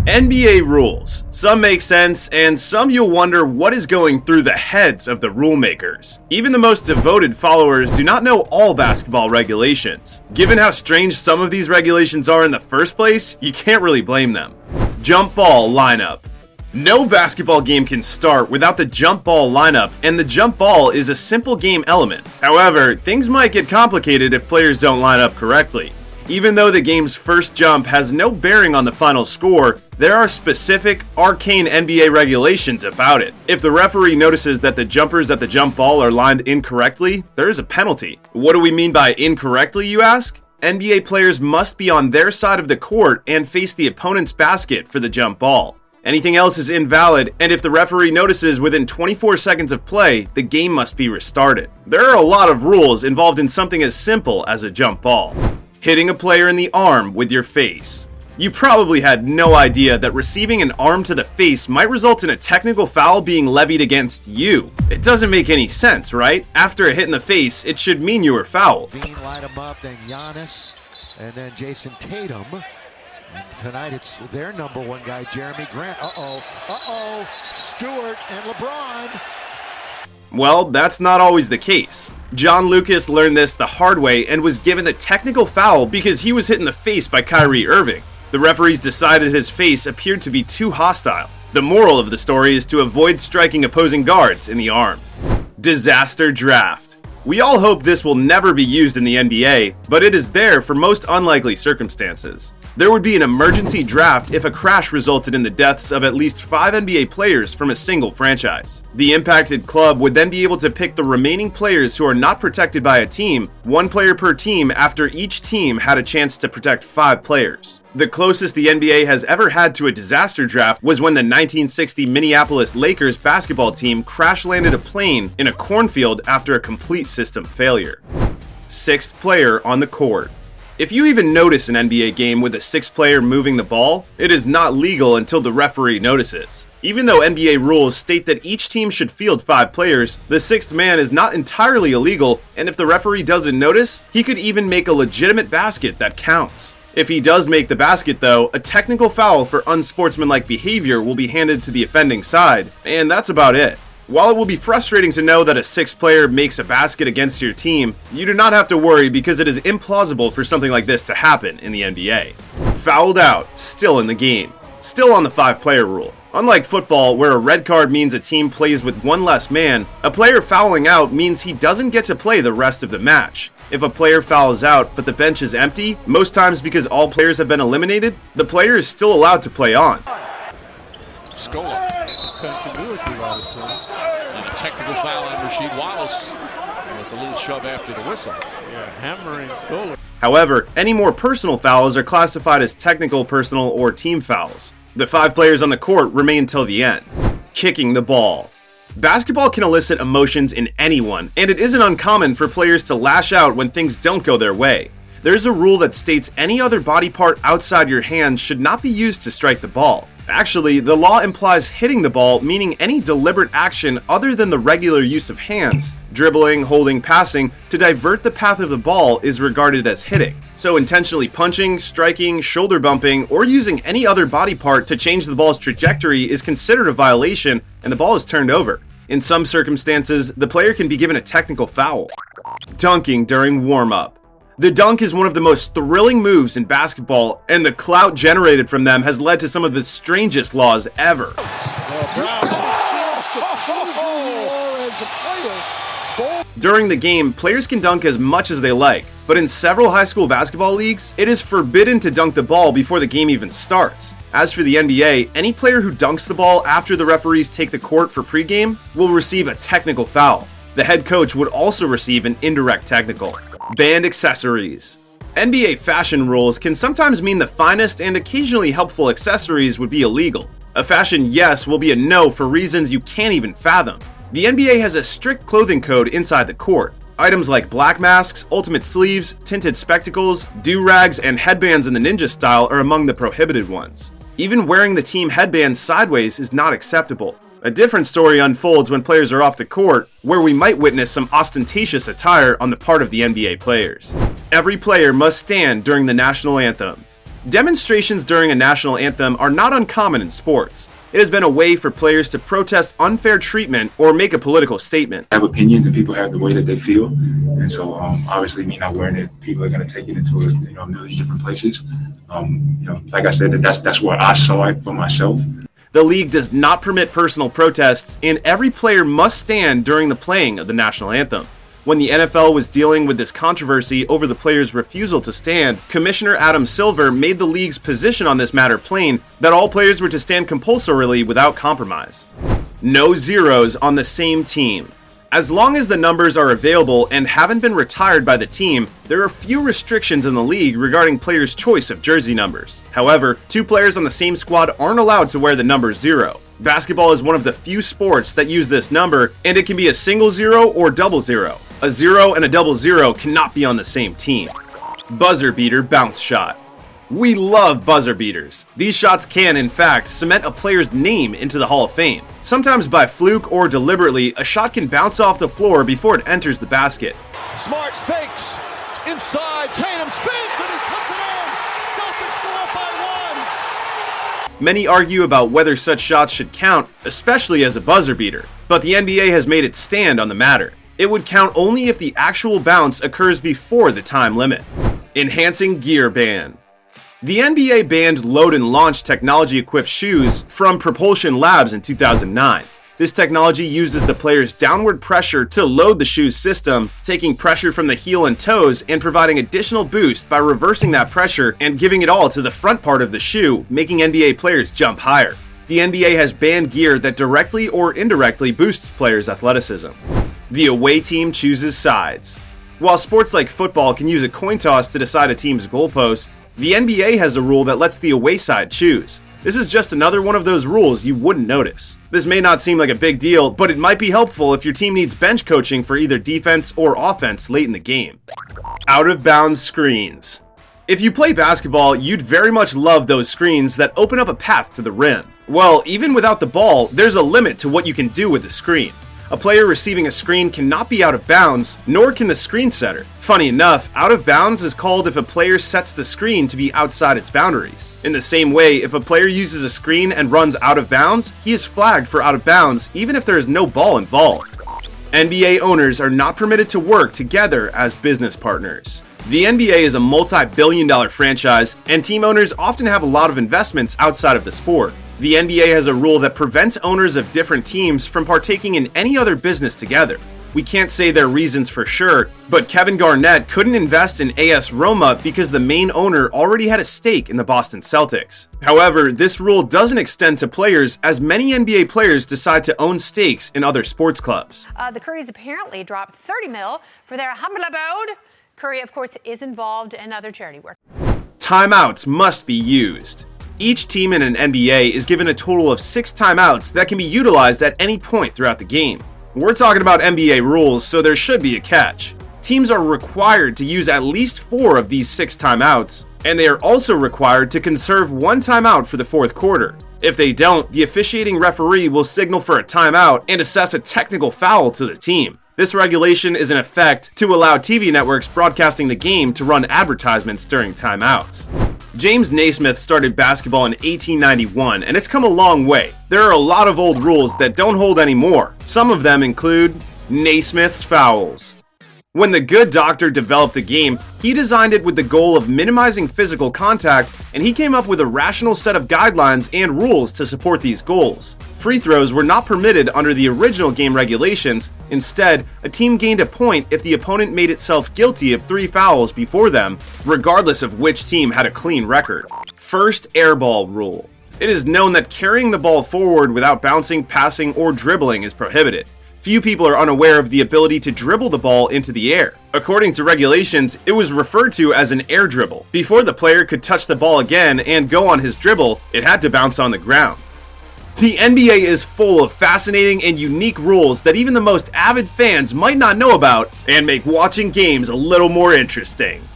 NBA rules. Some make sense, and some you'll wonder what is going through the heads of the rule makers. Even the most devoted followers do not know all basketball regulations. Given how strange some of these regulations are in the first place, you can't really blame them. Jump ball lineup. No basketball game can start without the jump ball lineup, and the jump ball is a simple game element. However, things might get complicated if players don't line up correctly. Even though the game's first jump has no bearing on the final score, there are specific, arcane NBA regulations about it. If the referee notices that the jumpers at the jump ball are lined incorrectly, there is a penalty. What do we mean by incorrectly, you ask? NBA players must be on their side of the court and face the opponent's basket for the jump ball. Anything else is invalid, and if the referee notices within 24 seconds of play, the game must be restarted. There are a lot of rules involved in something as simple as a jump ball. Hitting a player in the arm with your face. You probably had no idea that receiving an arm to the face might result in a technical foul being levied against you. It doesn't make any sense, right? After a hit in the face, it should mean you were fouled. Bean light him up, then Giannis, and then Jason Tatum. And tonight it's their number one guy, Jeremy Grant. Stewart and LeBron. Well, that's not always the case. John Lucas learned this the hard way and was given the technical foul because he was hit in the face by Kyrie Irving. The referees decided his face appeared to be too hostile. The moral of the story is to avoid striking opposing guards in the arm. Disaster draft. We all hope this will never be used in the NBA, but it is there for most unlikely circumstances. There would be an emergency draft if a crash resulted in the deaths of at least 5 NBA players from a single franchise. The impacted club would then be able to pick the remaining players who are not protected by a team, 1 player per team, after each team had a chance to protect 5 players. The closest the NBA has ever had to a disaster draft was when the 1960 Minneapolis Lakers basketball team crash-landed a plane in a cornfield after a complete system failure. 6th player on the court. If you even notice an NBA game with a 6th player moving the ball, it is not legal until the referee notices. Even though NBA rules state that each team should field 5 players, the 6th man is not entirely illegal, and if the referee doesn't notice, he could even make a legitimate basket that counts. If he does make the basket though, a technical foul for unsportsmanlike behavior will be handed to the offending side, and that's about it. While it will be frustrating to know that a 6th player makes a basket against your team, you do not have to worry because it is implausible for something like this to happen in the NBA. Fouled out, still in the game. Still on the 5-player rule. Unlike football, where a red card means a team plays with 1 less man, a player fouling out means he doesn't get to play the rest of the match. If a player fouls out but the bench is empty, most times because all players have been eliminated, the player is still allowed to play on. Scola. Continuity, I assume. And a technical foul on Rasheed Wallace with a little shove after the whistle. Yeah, hammering Scola. However, any more personal fouls are classified as technical, personal, or team fouls. The 5 players on the court remain till the end. Kicking the ball. Basketball can elicit emotions in anyone, and it isn't uncommon for players to lash out when things don't go their way. There's a rule that states any other body part outside your hands should not be used to strike the ball. Actually, the law implies hitting the ball, meaning any deliberate action other than the regular use of hands, dribbling, holding, passing, to divert the path of the ball is regarded as hitting. So intentionally punching, striking, shoulder bumping, or using any other body part to change the ball's trajectory is considered a violation and the ball is turned over. In some circumstances, the player can be given a technical foul. Dunking during warm-up. The dunk is one of the most thrilling moves in basketball, and the clout generated from them has led to some of the strangest laws ever. During the game, players can dunk as much as they like, but in several high school basketball leagues, it is forbidden to dunk the ball before the game even starts. As for the NBA, any player who dunks the ball after the referees take the court for pregame will receive a technical foul. The head coach would also receive an indirect technical. Banned accessories. NBA fashion rules can sometimes mean the finest and occasionally helpful accessories would be illegal. A fashion yes will be a no for reasons you can't even fathom. The NBA has a strict clothing code inside the court. Items like black masks, ultimate sleeves, tinted spectacles, do-rags, and headbands in the ninja style are among the prohibited ones. Even wearing the team headband sideways is not acceptable. A different story unfolds when players are off the court, where we might witness some ostentatious attire on the part of the NBA players. Every player must stand during the national anthem. Demonstrations during a national anthem are not uncommon in sports. It has been a way for players to protest unfair treatment or make a political statement. Have opinions and people have the way that they feel. And so obviously me not wearing it, people are going to take it into a million different places. Like I said, that's where I saw it for myself. The league does not permit personal protests, and every player must stand during the playing of the national anthem. When the NFL was dealing with this controversy over the players' refusal to stand, Commissioner Adam Silver made the league's position on this matter plain that all players were to stand compulsorily without compromise. No zeros on the same team. As long as the numbers are available and haven't been retired by the team, there are few restrictions in the league regarding players' choice of jersey numbers. However, two players on the same squad aren't allowed to wear the number 0. Basketball is one of the few sports that use this number, and it can be a single 0 or double 0. A 0 and a double 0 cannot be on the same team. Buzzer beater bounce shot. We love buzzer beaters. These shots can, in fact, cement a player's name into the Hall of Fame. Sometimes by fluke or deliberately, a shot can bounce off the floor before it enters the basket. Smart fakes. Inside. Tatum spins and he puts it in. Celtics go up by 1. Many argue about whether such shots should count, especially as a buzzer beater. But the NBA has made its stand on the matter. It would count only if the actual bounce occurs before the time limit. Enhancing gear ban. The NBA banned load and launch technology-equipped shoes from Propulsion Labs in 2009. This technology uses the player's downward pressure to load the shoe's system, taking pressure from the heel and toes and providing additional boost by reversing that pressure and giving it all to the front part of the shoe, making NBA players jump higher. The NBA has banned gear that directly or indirectly boosts players' athleticism. The away team chooses sides. While sports like football can use a coin toss to decide a team's goalpost, the NBA has a rule that lets the away side choose. This is just another one of those rules you wouldn't notice. This may not seem like a big deal, but it might be helpful if your team needs bench coaching for either defense or offense late in the game. Out of bounds screens. If you play basketball, you'd very much love those screens that open up a path to the rim. Well, even without the ball, there's a limit to what you can do with the screen. A player receiving a screen cannot be out of bounds, nor can the screen setter. Funny enough, out of bounds is called if a player sets the screen to be outside its boundaries. In the same way, if a player uses a screen and runs out of bounds, he is flagged for out of bounds even if there is no ball involved. NBA owners are not permitted to work together as business partners. The NBA is a multi-billion-dollar franchise, and team owners often have a lot of investments outside of the sport. The NBA has a rule that prevents owners of different teams from partaking in any other business together. We can't say their reasons for sure, but Kevin Garnett couldn't invest in AS Roma because the main owner already had a stake in the Boston Celtics. However, this rule doesn't extend to players, as many NBA players decide to own stakes in other sports clubs. The Currys apparently dropped $30 million for their humble abode. Curry, of course, is involved in other charity work. Timeouts must be used. Each team in an NBA is given a total of 6 timeouts that can be utilized at any point throughout the game. We're talking about NBA rules, so there should be a catch. Teams are required to use at least 4 of these 6 timeouts, and they are also required to conserve 1 timeout for the 4th quarter. If they don't, the officiating referee will signal for a timeout and assess a technical foul to the team. This regulation is in effect to allow TV networks broadcasting the game to run advertisements during timeouts. James Naismith started basketball in 1891, and it's come a long way. There are a lot of old rules that don't hold anymore. Some of them include Naismith's fouls. When the good doctor developed the game, he designed it with the goal of minimizing physical contact, and he came up with a rational set of guidelines and rules to support these goals. Free throws were not permitted under the original game regulations. Instead, a team gained a point if the opponent made itself guilty of 3 fouls before them, regardless of which team had a clean record. First airball rule. It is known that carrying the ball forward without bouncing, passing, or dribbling is prohibited. Few people are unaware of the ability to dribble the ball into the air. According to regulations, it was referred to as an air dribble. Before the player could touch the ball again and go on his dribble, it had to bounce on the ground. The NBA is full of fascinating and unique rules that even the most avid fans might not know about, and make watching games a little more interesting.